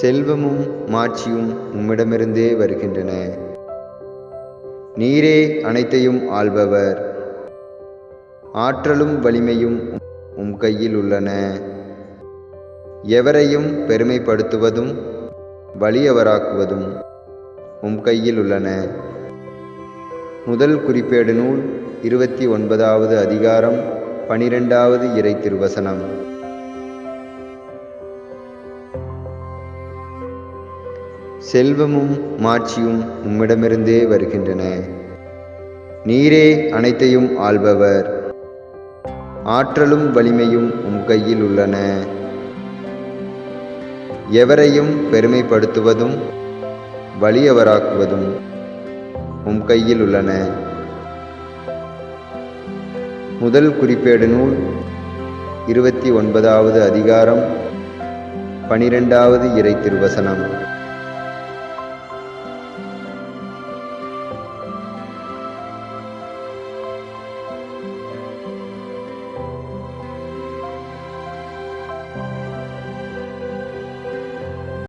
செல்வமும் மாட்சியும் உம்மிடமிருந்தே வருகின்றன. நீரே அனைத்தையும் ஆள்பவர். ஆற்றலும் வலிமையும் உம் கையில் உள்ளன. எவரையும் பெருமைப்படுத்துவதும் வலியவராக்குவதும் உம் கையில் உள்ளன. முதல் குறிப்பேடு நூல் 29வது அதிகாரம் 12வது இறை திருவசனம். செல்வமும் மாட்சியும் உம்மிடமிருந்தே வருகின்றன. நீரே அனைத்தையும் ஆள்பவர். ஆற்றலும் வலிமையும் உம் கையில் உள்ளன. எவரையும் பெருமைப்படுத்துவதும் வலியவராக்குவதும் உம் கையில் உள்ளன. முதல் குறிப்பேடு நூல் 29வது அதிகாரம் 12வது இறை திருவசனம்.